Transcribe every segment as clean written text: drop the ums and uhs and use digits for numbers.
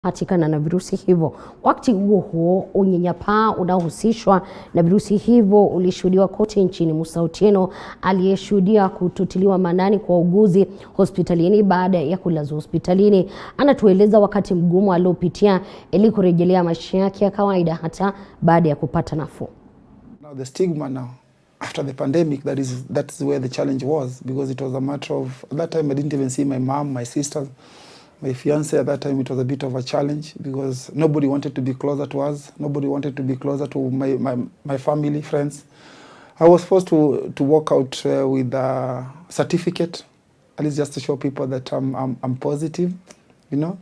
patikana na virusi hivyo. Wakati huo unyanyapaa unaohusishwa na virusi hivyo ulishuhudiwa kote nchini. Musa Otieno aliyeshuhudia kutotiliwa manani kwa uguzi hospitalini baada ya kulazwa hospitalini anatueleza wakati mgumu aliopitia ili kurejelea maisha yake ya kawaida hata baada ya kupata nafuu. Now the stigma now after the pandemic, that's where the challenge was, because it was a matter of, at that time I didn't even see my mom, my sisters, my fiance. At that time it was a bit of a challenge because nobody wanted to be closer to us. Nobody wanted to be closer to my family, friends. I was forced to walk out with a certificate, at least just to show people that I'm positive, you know.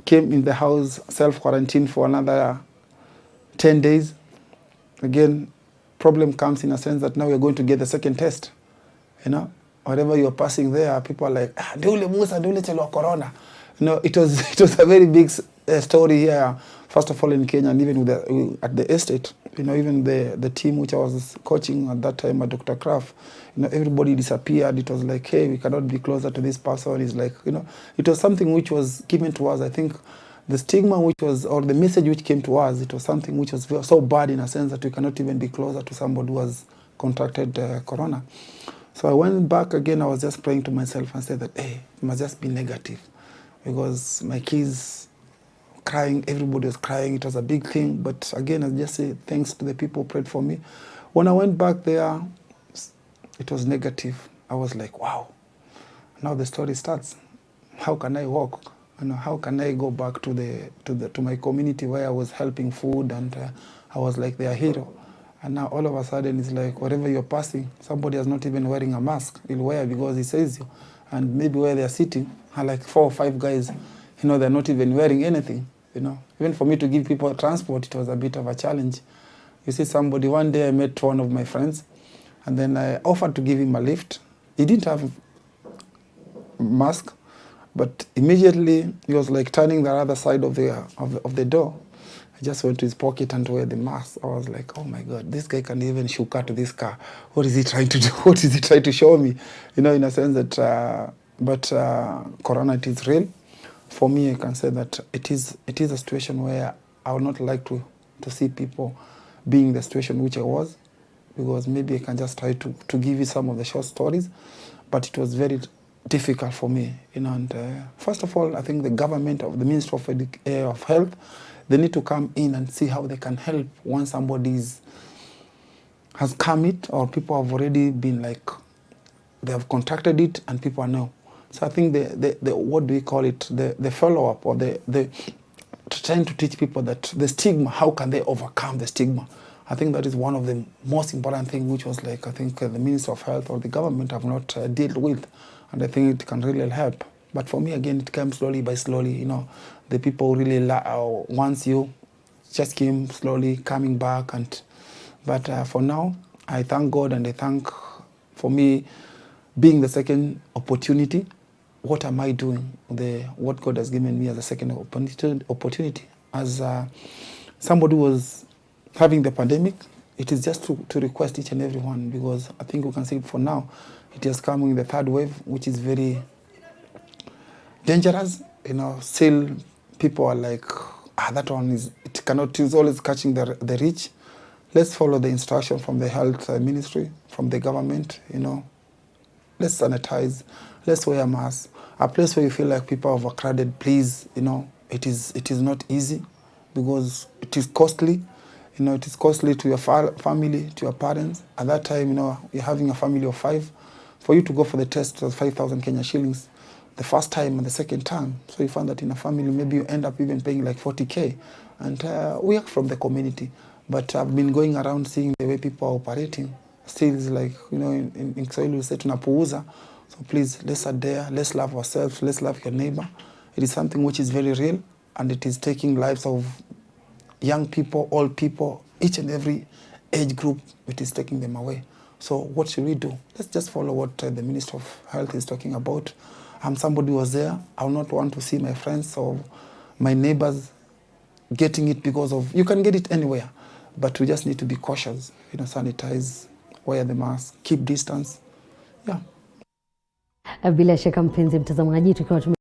Came in the house, self-quarantined for another 10 days. Again, problem comes in a sense that now we're going to get the second test, you know. Whatever you're passing there, people are like, Dule Musa, Dule Chelo Korona. You know, it was a very big story here, first of all in Kenya, and even with at the estate. You know, even the team which I was coaching at that time, Dr. Kraft, you know, everybody disappeared. It was like, hey, we cannot be closer to this person. It's like, you know, it was something which was given to us. I think the stigma which was, or the message which came to us, it was something which was so bad in a sense that we cannot even be closer to somebody who has contracted corona. So I went back again. I was just praying to myself and said that, hey, it must just be negative, because my kids crying, everybody was crying. It was a big thing. But again, I just say thanks to the people who prayed for me. When I went back there, it was negative. I was like, wow. Now the story starts. How can I walk? You know, how can I go back to my community where I was helping food, and I was like their hero? And now all of a sudden it's like whatever you're passing, somebody is not even wearing a mask. You'll wear because he says you. And maybe where they're sitting are like 4 or 5 guys, you know, they're not even wearing anything, you know. Even for me to give people transport, it was a bit of a challenge. You see somebody, one day I met one of my friends, and then I offered to give him a lift. He didn't have a mask, but immediately he was like turning the other side of the door. I just went to his pocket and wear the mask. I was like, oh my God, this guy can even show car to this car. What is he trying to do? What is he trying to show me? You know, in a sense that, Corona, it is real. For me, I can say that it is a situation where I would not like to see people being in the situation which I was, because maybe I can just try to give you some of the short stories, but it was very difficult for me, you know. And first of all, I think the government of the Ministry of Health, they need to come in and see how they can help once somebody has come it, or people have already been like, they have contracted it and people know. So I think the what do we call it, the follow-up, or the trying to teach people that the stigma, how can they overcome the stigma? I think that is one of the most important things, which was like, I think the Ministry of Health or the government have not dealt with, and I think it can really help. But for me, again, it came slowly by slowly, you know. The people really, once you just came slowly coming back. But for now, I thank God, and I thank for me being the second opportunity. What am I doing? What God has given me as a second opportunity. As somebody who was having the pandemic, it is just to request each and every one, because I think we can see it for now. It is coming the third wave, which is very dangerous. You know, still people are like, that one is always catching the rich. Let's follow the instruction from the health ministry, from the government, you know. Let's sanitize, let's wear a mask. A place where you feel like people are overcrowded, please, you know, it is not easy, because it is costly. You know, it is costly to your family, to your parents. At that time, you know, you're having a family of 5. For you to go for the test, it was 5,000 Kenya shillings. The first time and the second time. So you find that in a family, maybe you end up even paying like 40K. And we are from the community. But I've been going around seeing the way people are operating. Still, it's like, you know, in Kiswahili we say tunapuuza. So please, let's adhere, let's love ourselves, let's love your neighbor. It is something which is very real, and it is taking lives of young people, old people, each and every age group. It is taking them away. So what should we do? Let's just follow what the Minister of Health is talking about. I'm somebody who was there. I will not want to see my friends or my neighbors getting it, because of, you can get it anywhere, but we just need to be cautious, you know, sanitize, wear the mask, keep distance. Yeah. Bila shaka mpenzi mtazamaji, tukiwa